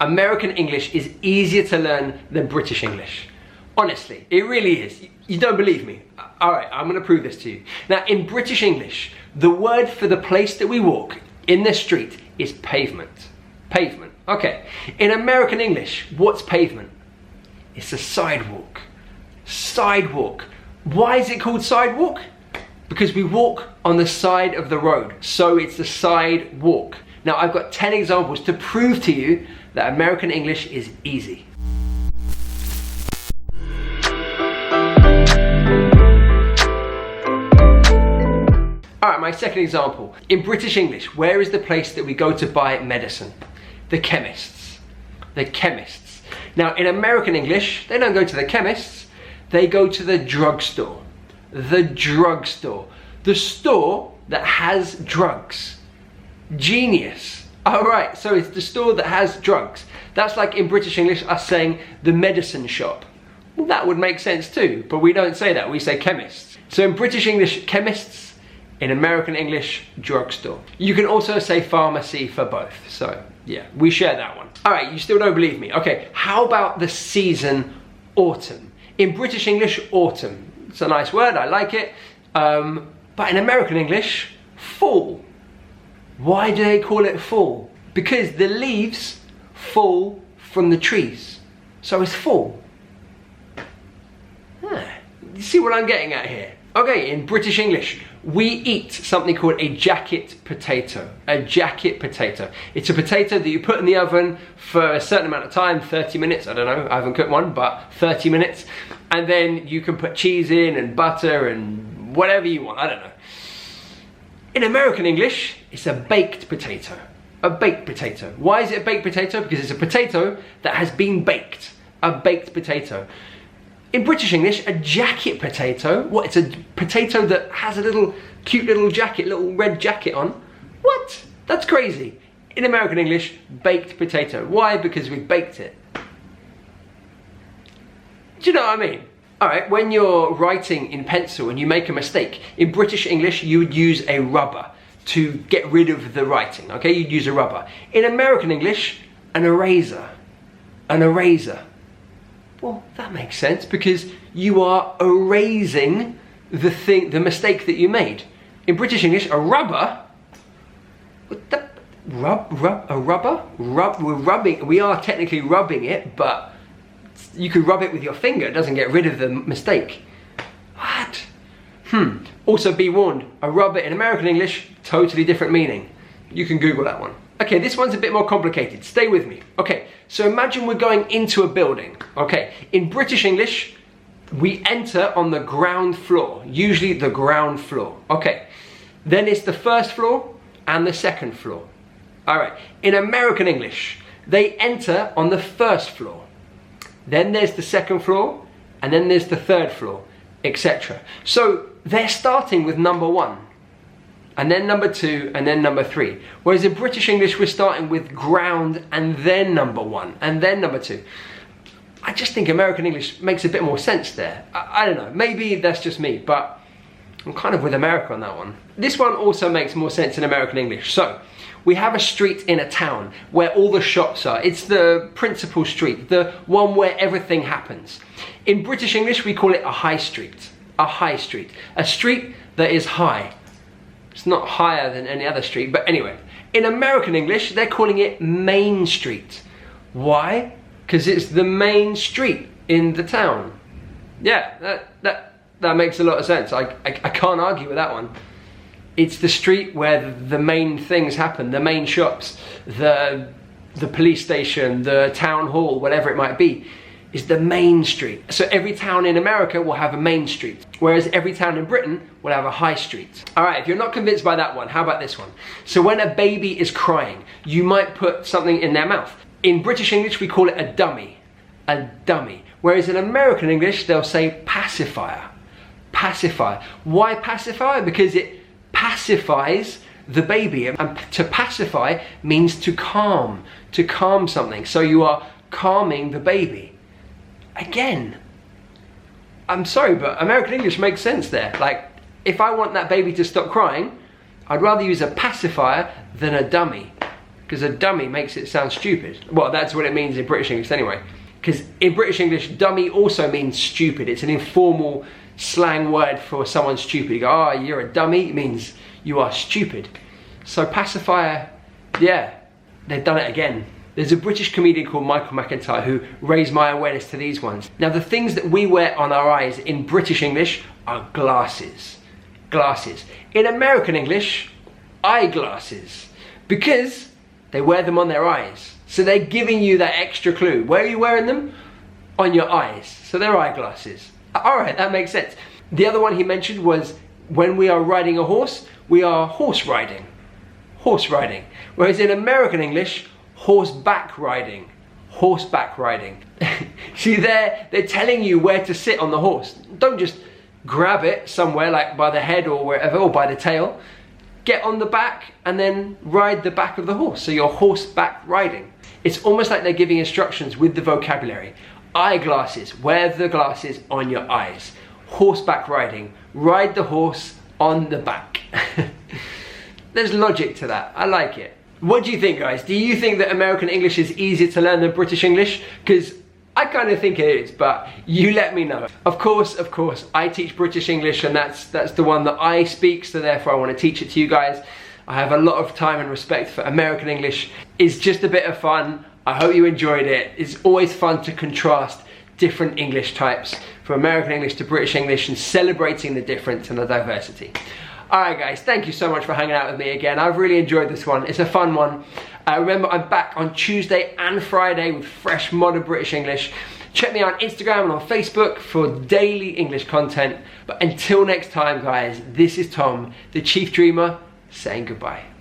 American English is easier to learn than British English. Honestly, it really is. You don't believe me? Alright, I'm going to prove this to you. Now, in British English, the word for the place that we walk in the street is pavement. Pavement. Okay. In American English, what's pavement? It's a sidewalk. Sidewalk. Why is it called sidewalk? Because we walk on the side of the road. So it's the sidewalk. Now, I've got 10 examples to prove to you that American English is easy. Alright, my second example. In British English, where is the place that we go to buy medicine? The chemists. The chemists. Now, in American English, they don't go to the chemists, they go to the drugstore. The drugstore. The store that has drugs. Genius. Alright, so it's the store that has drugs. That's like in British English, us saying the medicine shop. Well, that would make sense too, but we don't say that, we say chemists. So in British English, chemists. In American English, drugstore. You can also say pharmacy for both. So yeah, we share that one. All right, you still don't believe me. Okay, how about the season autumn? In British English, autumn. It's a nice word, I like it. But in American English, fall. Why do they call it fall? Because the leaves fall from the trees. So it's fall. You see what I'm getting at here? Okay, in British English, we eat something called a jacket potato. A jacket potato. It's a potato that you put in the oven for a certain amount of time, 30 minutes, I don't know, I haven't cooked one, but 30 minutes. And then you can put cheese in and butter and whatever you want, I don't know. In American English, it's a baked potato. A baked potato. Why is it a baked potato? Because it's a potato that has been baked. A baked potato. In British English, a jacket potato, what, it's a potato that has a little cute little jacket, little red jacket on? What? That's crazy. In American English, baked potato. Why? Because we baked it. Do you know what I mean? Alright, when you're writing in pencil and you make a mistake, in British English you would use a rubber to get rid of the writing, okay? You'd use a rubber. In American English, an eraser. An eraser. Well, that makes sense because you are erasing the mistake that you made. In British English, a rubber. What the? A rubber? We're rubbing. We are technically rubbing it, but you could rub it with your finger. It doesn't get rid of the mistake. What? Also, be warned. A rubber in American English, totally different meaning. You can Google that one. Okay, this one's a bit more complicated. Stay with me. Okay, so imagine we're going into a building. Okay, in British English, we enter on the ground floor. Usually the ground floor. Okay, then it's the first floor and the second floor. All right, in American English, they enter on the first floor. Then there's the second floor, and then there's the third floor, etc. So they're starting with number 1. And then number 2, and then number 3. Whereas in British English, we're starting with ground, and then number 1, and then number 2. I just think American English makes a bit more sense there. I don't know, maybe that's just me, but I'm kind of with America on that one. This one also makes more sense in American English. So, we have a street in a town where all the shops are. It's the principal street, the one where everything happens. In British English, we call it a high street. A high street. A street that is high. It's not higher than any other street, but anyway. In American English, they're calling it Main Street. Why? Because it's the main street in the town. Yeah, that makes a lot of sense. I can't argue with that one. It's the street where the main things happen, the main shops, the police station, the town hall, whatever it might be, is the main street. So every town in America will have a main street, whereas every town in Britain will have a high street. All right, if you're not convinced by that one, how about this one? So when a baby is crying, you might put something in their mouth. In British English, we call it a dummy. A dummy. Whereas in American English, they'll say pacifier. Pacifier. Why pacifier? Because it pacifies the baby. And to pacify means to calm something. So you are calming the baby. Again, I'm sorry, but American English makes sense there. Like, if I want that baby to stop crying, I'd rather use a pacifier than a dummy. because a dummy makes it sound stupid. Well, that's what it means in British English anyway. Because in British English, dummy also means stupid. It's an informal slang word for someone stupid. You go, oh, you're a dummy, it means you are stupid. So pacifier, yeah, they've done it again. There's a British comedian called Michael McIntyre who raised my awareness to these ones. Now, the things that we wear on our eyes in British English are glasses. Glasses. In American English, eyeglasses. Because they wear them on their eyes. So they're giving you that extra clue. Where are you wearing them? On your eyes. So they're eyeglasses. Alright, that makes sense. The other one he mentioned was when we are riding a horse, we are horse riding. Horse riding. Whereas in American English, horseback riding. Horseback riding. See, they're telling you where to sit on the horse. Don't just grab it somewhere like by the head or wherever, or by the tail. Get on the back and then ride the back of the horse. So you're horseback riding. It's almost like they're giving instructions with the vocabulary. Eyeglasses, wear the glasses on your eyes. Horseback riding, ride the horse on the back. There's logic to that, I like it. What do you think, guys? Do you think that American English is easier to learn than British English? Because I kind of think it is, but you let me know. Of course, I teach British English and that's the one that I speak, so therefore I want to teach it to you guys. I have a lot of time and respect for American English. It's just a bit of fun. I hope you enjoyed it. It's always fun to contrast different English types from American English to British English and celebrating the difference and the diversity. Alright guys, thank you so much for hanging out with me again. I've really enjoyed this one. It's a fun one. Remember, I'm back on Tuesday and Friday with fresh modern British English. Check me out on Instagram and on Facebook for daily English content. But until next time guys, this is Tom, the Chief Dreamer, saying goodbye.